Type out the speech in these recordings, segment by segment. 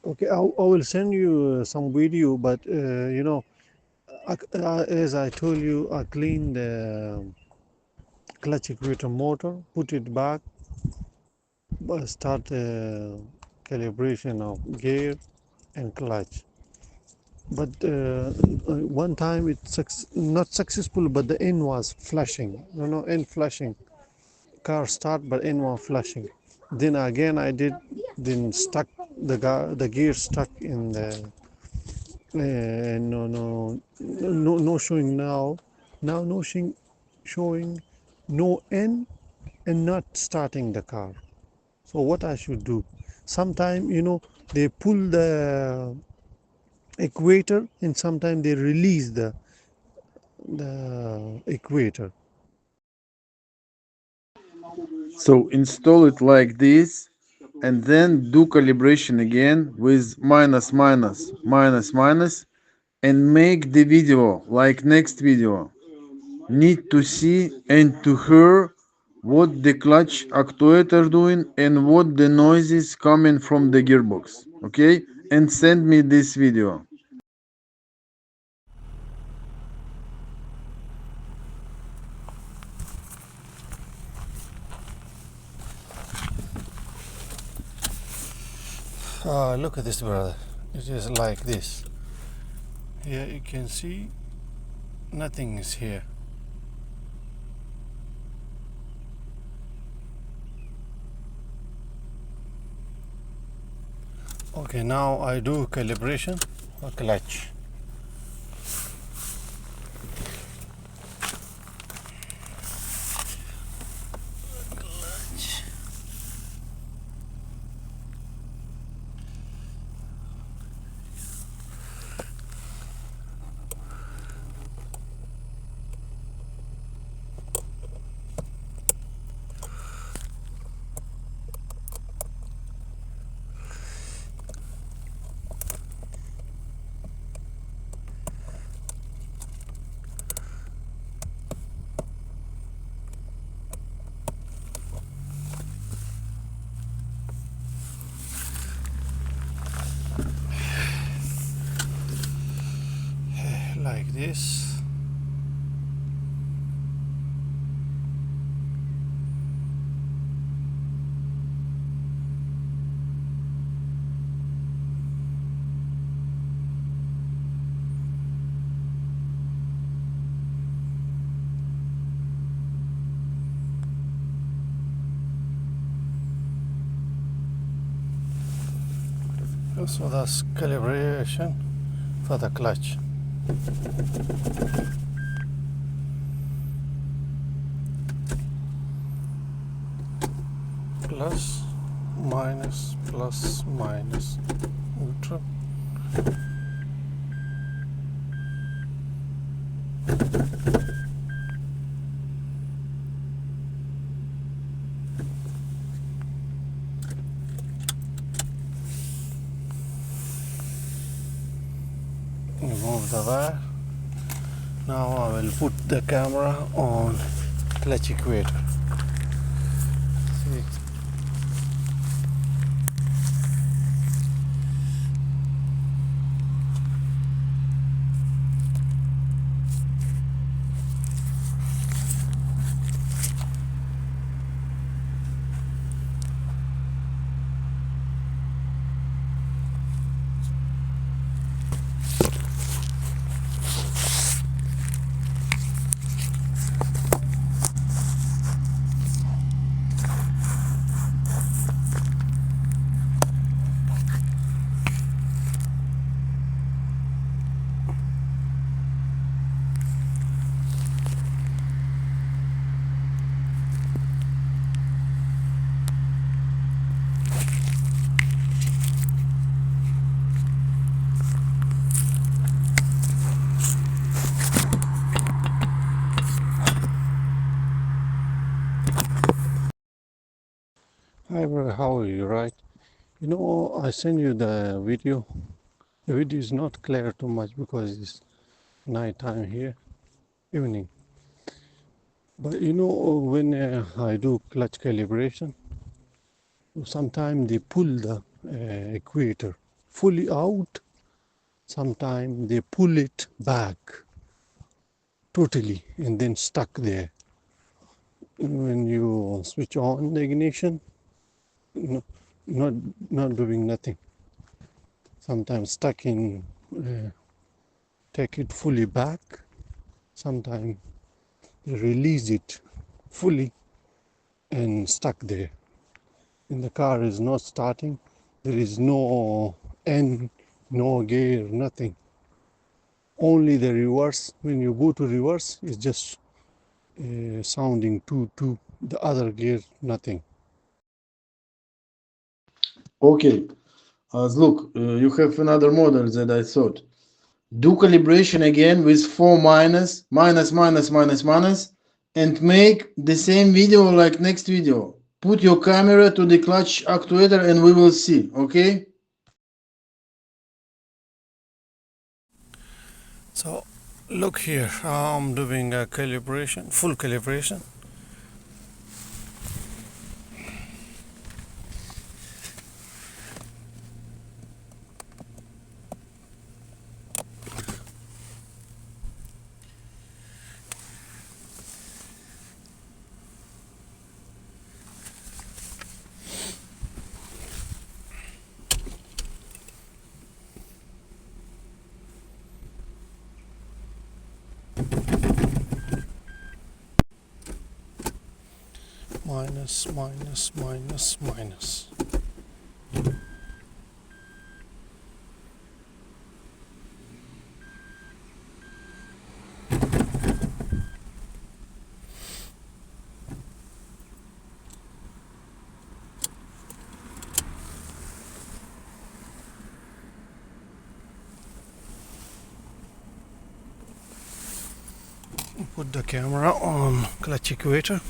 Okay, I will send you some video, but as I told you, I cleaned the clutch equator motor, put it back, start calibration of gear and clutch. But one time it's not successful, but the N was flashing. N flashing. Car start, but N was flashing. Then again I did, then stuck the gear stuck in the no showing now. Now no showing no N and not starting the car. So what I should do? Sometime they pull the equator and sometimes they release the equator. So install it like this and then do calibration again with minus minus minus minus and make the video like next video. Need to see and to hear what the clutch actuator doing and what the noises coming from the gearbox. Okay? And send me this video. Look at this, brother. It is like this. Here you can see nothing is here. Okay, now I do calibration for clutch. Like this. So that's calibration for the clutch. Plus, minus, neutral. Remove the wire. Now I will put the camera on clutch equator. See. Hi brother, how are you, right? I send you the video. The video is not clear too much because it's night time here, evening. But when I do clutch calibration, sometimes they pull the equator. fully out, sometimes they pull it back totally and then stuck there. When you switch on the ignition, no, not not doing nothing. Sometimes stuck in, take it fully back. Sometimes release it fully and stuck there. And the car is not starting. There is no end, no gear, nothing. Only the reverse. When you go to reverse, it's just sounding two. The other gear, nothing. Okay, look, you have another model that I thought. Do calibration again with 4 minus, minus, minus, minus, minus, and make the same video like next video. Put your camera to the clutch actuator and we will see, okay? So look here, I'm doing a calibration, full calibration. Minus, minus, minus, minus. Put the camera on clutch equator.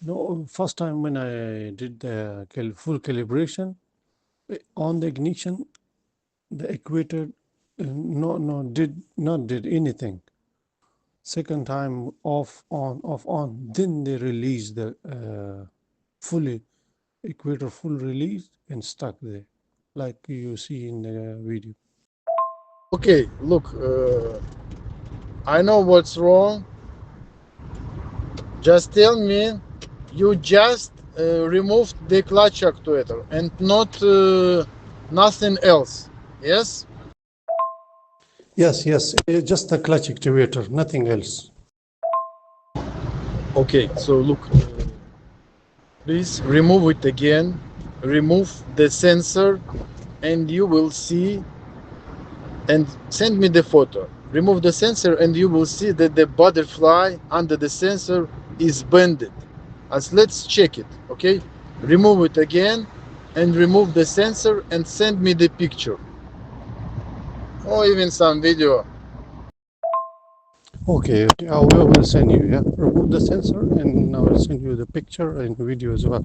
No, first time when I did the full calibration on the ignition, the actuator did not did anything. Second time off on, then they released the fully equator full release and stuck there, like you see in the video. Okay, look, I know what's wrong. Just tell me, you just removed the clutch actuator and not nothing else. Yes? Yes, just the clutch actuator, nothing else. Okay, so look, please remove it again. Remove the sensor, and you will see. And send me the photo. Remove the sensor, and you will see that the butterfly under the sensor is bended. As let's check it. Okay, remove it again and remove the sensor and send me the picture or even some video. Okay, I will send you. Yeah, remove the sensor, and I will send you the picture and video as well.